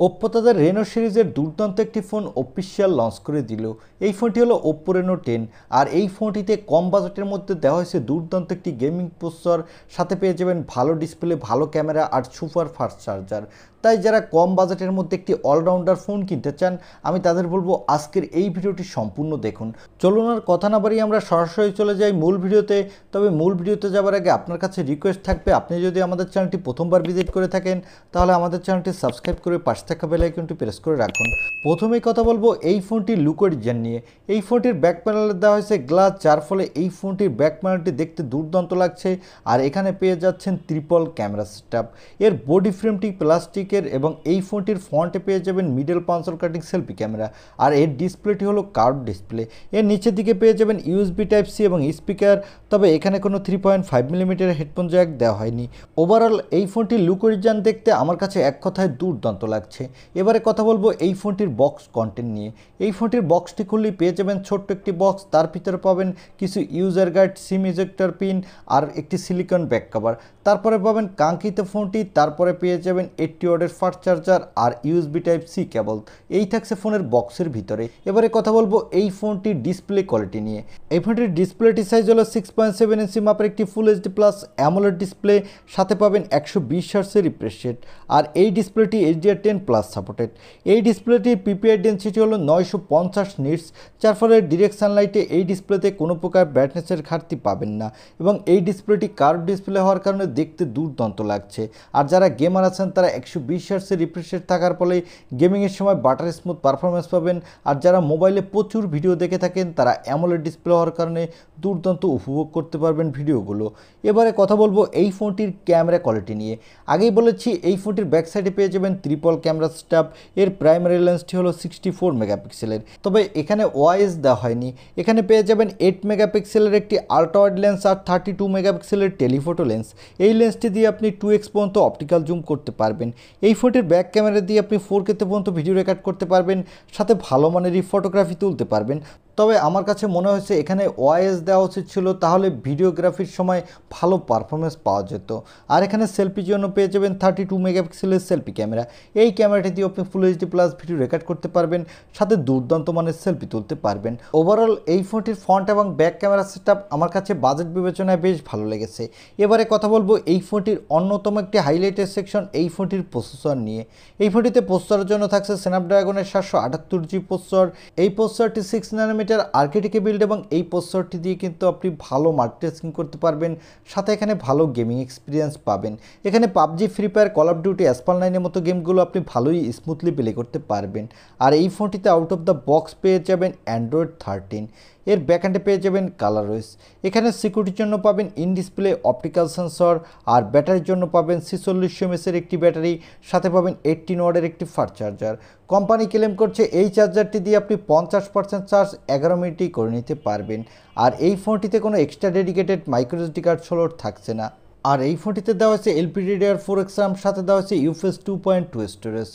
Oppo তাদের Reno সিরিজের দুর্দান্ত একটি ফোন অফিশিয়াল লঞ্চ করে দিল। এই ফোনটি হলো Oppo Reno 10 আর এই ফোনটিতে কম বাজেটের মধ্যে দেওয়া হয়েছে দুর্দান্ত একটি গেমিং প্রসেসর, সাথে পেয়ে যাবেন ভালো ডিসপ্লে, ভালো ক্যামেরা আর সুপার ফাস্ট চার্জার। তাই যারা কম বাজেটের মধ্যে একটি অলরাউন্ডার ফোন কিনতে চান, আমি তাদের বলবো আজকের এই ভিডিওটি সম্পূর্ণ দেখুন। চলুন আর কথা না বাড়িয়ে আমরা সরাসরি চলে যাই মূল ভিডিওতে। তবে মূল ভিডিওতে যাওয়ার আগে আপনার কাছে রিকোয়েস্ট থাকবে, আপনি যদি আমাদের চ্যানেলটি প্রথমবার ভিজিট করে থাকেন তাহলে আমাদের চ্যানেলটি সাবস্ক্রাইব করে পাশে থাকা বেল আইকনটি প্রেস করে রাখুন। প্রথমেই কথা বলবো এই ফোনটির লুক ও ডিজাইন নিয়ে। এই ফোনটির ব্যাক প্যানেলে দেওয়া হয়েছে গ্লাস, যার ফলে এই ফোনটির ব্যাক প্যানেলটি দেখতে দুর্দান্ত লাগছে। আর এখানে পেয়ে যাচ্ছেন ট্রিপল ক্যামেরা সেটআপ। এর বডি ফ্রেমটি প্লাস্টিকের এবং এই ফোনটির ফ্রন্টে পেয়ে যাবেন মিডল পাঞ্চল কাটিং সেলফি ক্যামেরা। আর এর ডিসপ্লেটি হলো কার্ভ ডিসপ্লে। এর নিচের দিকে পেয়ে যাবেন ইউএসবি টাইপ সি এবং স্পিকার। তবে এখানে কোনো 3.5 মিলিমিটার হেডফোন জ্যাক দেওয়া হয়নি। ওভারঅল এই ফোনটির লুক ও ডিজাইন দেখতে আমার কাছে এক কথায় দুর্দান্ত লাগছে। এবারে কথা বলবো এই ফোনটির বক্স কন্টেন্ট নিয়ে। এই ফোনটির বক্সটি খুললেই পেয়ে যাবেন ছোট্ট একটি বক্স, তার ভিতরে পাবেন কিছু user guide, SIM ejector pin আর একটি সিলিকন ব্যাক কভার। তারপরে পাবেন কাঙ্ক্ষিত ফোনটি, তারপরে পেয়ে যাবেন 80 ওয়াটের ফাস্ট চার্জার আর ইউএসবি টাইপ সি কেবল। এই থাকছে ফোনের বক্সের ভিতরে। এবারে কথা বলবো এই ফোনটির ডিসপ্লে কোয়ালিটি নিয়ে। এই ফোনটির ডিসপ্লেটি সাইজ হলো 6.7 ইঞ্চি মাপের একটি full HD plus AMOLED display, সাথে পাবেন 120 হার্টজের রিফ্রেশ রেট। আর এই ডিসপ্লেটি HDR10 প্লাস সাপোর্টেড। এই ডিসপ্লেটির পিপিআই ডেন্সিটি হলো 950 নিটস, যার ফলে ডিরেক্ট সানলাইটে এই ডিসপ্লেতে কোনো প্রকার ব্রাইটনেসের ঘাটতি পাবেন না। এবং এই ডিসপ্লেটি কার্ভ ডিসপ্লে হওয়ার কারণে দেখতে দুর্দান্ত লাগছে। আর যারা গেমার আছেন তারা 120 হার্টজের রিফ্রেশ রেট থাকার ফলে গেমিংয়ের সময় বাটার স্মুথ পারফরমেন্স পাবেন। আর যারা মোবাইলে প্রচুর ভিডিও দেখে থাকেন তারা অ্যামোলেড ডিসপ্লে হওয়ার কারণে দুর্দান্ত উপভোগ করতে পারবেন ভিডিওগুলো। এবারে কথা বলবো এই ফোনটির ক্যামেরা কোয়ালিটি নিয়ে। আগেই বলেছি এই ফোনটির ব্যাক সাইডে পেয়ে যাবেন ট্রিপল ক্যামেরা সেটআপ। এর প্রাইমারি লেন্সটি হলো 64 মেগাপিক্সেলের। তবে এখানে ওআইএস দেওয়া হয়নি। এখানে পেয়ে যাবেন 8 মেগাপিক্সেলের একটি আলট্রা ওয়াইড লেন্স আর 32 মেগাপিক্সেলের টেলিফোটো লেন্স। এই লেন্সটি দিয়ে আপনি 2x পর্যন্ত অপটিক্যাল জুম করতে পারবেন। এই ফোনটির ব্যাক ক্যামেরা দিয়ে আপনি 4K পর্যন্ত ভিডিও রেকর্ড করতে পারবেন, সাথে ভালো মানেরই ফটোগ্রাফি তুলতে পারবেন। তবে আমার কাছে মনে হয়েছে এখানে ওআইএস দেওয়া উচিত ছিল, তাহলে ভিডিওগ্রাফির সময় ভালো পারফরমেন্স পাওয়া যেত। আর এখানে সেলফির জন্য পেয়ে যাবেন 32 মেগাপিক্সেলের সেলফি ক্যামেরা। এই ক্যামেরাটি দিয়ে আপনি full HD plus video record করতে পারবেন, সাথে দুর্দান্ত মানের সেলফি তুলতে পারবেন। ওভারঅল এই ফোনটির ফ্রন্ট এবং ব্যাক ক্যামেরা সেটআপ আমার কাছে বাজেট বিবেচনায় বেশ ভালো লেগেছে। এবারে কথা বলবো এই ফোনটির অন্যতম একটি হাইলাইটের সেকশন এই ফোনটির প্রসেসর নিয়ে। এই ফোনটিতে প্রসেসরের জন্য থাকছে স্ন্যাপড্রাগনের 778G প্রসেসর। এই প্রসেসরটি 6 নানোমিটার আর্কিটেকে বিল্ড এবং এই প্রসেসরটি দিয়ে কিন্তু আপনি ভালো মাল্টিটাস্কিং করতে পারবেন, সাথে এখানে ভালো গেমিং এক্সপিরিয়েন্স পাবেন। এখানে PUBG, free fire, call of duty, Asphalt 9-এর মতো গেমগুলো আপনি ভালোই স্মুথলি প্লে করতে পারবেন। আর এই ফোনটিতে আউট অফ দ্য বক্স পেয়ে যাবেন অ্যান্ড্রয়েড 13। এর ব্যাকহ্যান্ডে পেয়ে যাবেন কালারওয়েস। এখানে সিকিউরিটির জন্য পাবেন ইন ডিসপ্লে অপটিক্যাল সেন্সর। আর ব্যাটারির জন্য পাবেন 4600 mAh একটি ব্যাটারি, সাথে পাবেন 18 ওয়াটের একটি ফাস্ট চার্জার। কোম্পানি ক্লেম করছে এই চার্জারটি দিয়ে আপনি 50% চার্জ 11 মিনিটেই করে নিতে পারবেন। আর এই ফোনটিতে কোনো extra dedicated microSD card slot থাকছে না। আর এই ফোনটিতে দেওয়া হয়েছে LPDDR4X RAM, সাথে দেওয়া হয়েছে UFS 2.2 স্টোরেজ।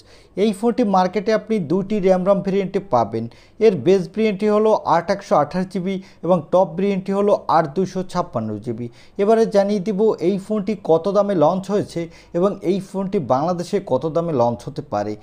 এই ফোনটি মার্কেটে আপনি দুটি র্যাম রাম ভেরিয়েন্টে পাবেন। এর বেস ভেরিয়েন্টটি হলো 8/128GB এবং টপ ভেরিয়েন্টটি হলো 8/256GB। এবারে জানিয়ে দিব এই ফোনটি কত দামে লঞ্চ হয়েছে এবং এই ফোনটি বাংলাদেশে কত দামে লঞ্চ হতে পারে।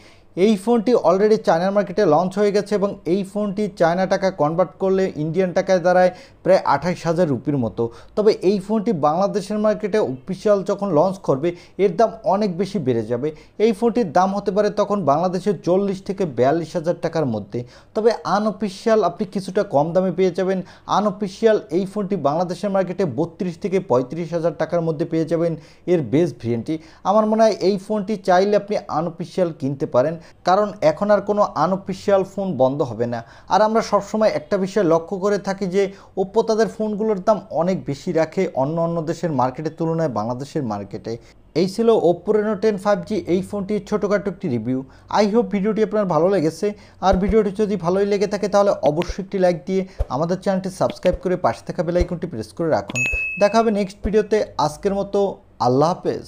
এই ফোনটি অলরেডি চায়নার মার্কেটে লঞ্চ হয়ে গেছে এবং এই ফোনটি চায়না টাকা কনভার্ট করলে ইন্ডিয়ান টাকায় দাঁড়ায় প্রায় 28,000 রুপির মতো। তবে এই ফোনটি বাংলাদেশের মার্কেটে অফিশিয়াল যখন লঞ্চ করবে এর দাম অনেক বেশি বেড়ে যাবে। এই ফোনটির দাম হতে পারে তখন বাংলাদেশের 40 থেকে 42,000 টাকার মধ্যে। তবে আনঅফিশিয়াল আপনি কিছুটা কম দামে পেয়ে যাবেন। আনঅফিশিয়াল এই ফোনটি বাংলাদেশের মার্কেটে 32 থেকে 35,000 টাকার মধ্যে পেয়ে যাবেন এর বেস ভেরিয়েন্টটি। আমার মনে হয় এই ফোনটি চাইলে আপনি আনঅফিশিয়াল কিনতে পারেন, কারণ এখন আর কোনো আনঅফিশিয়াল ফোন বন্ধ হবে না। আর আমরা সবসময় একটা বিষয় লক্ষ্য করে থাকি যে ওপ্পো তাদের ফোনগুলোর দাম অনেক বেশি রাখে অন্য দেশের মার্কেটের তুলনায় বাংলাদেশের মার্কেটে। এই ছিল Oppo Reno 10 5G এই ফোনটির ছোটোখাটো একটি রিভিউ। আই হোপ ভিডিওটি আপনার ভালো লেগেছে। আর ভিডিওটি যদি ভালোই লেগে থাকে তাহলে অবশ্যই একটি লাইক দিয়ে আমাদের চ্যানেলটি সাবস্ক্রাইব করে পাশে থাকা বেল আইকনটি প্রেস করে রাখুন। দেখা হবে নেক্সট ভিডিওতে। আজকের মতো আল্লাহ হাফেজ।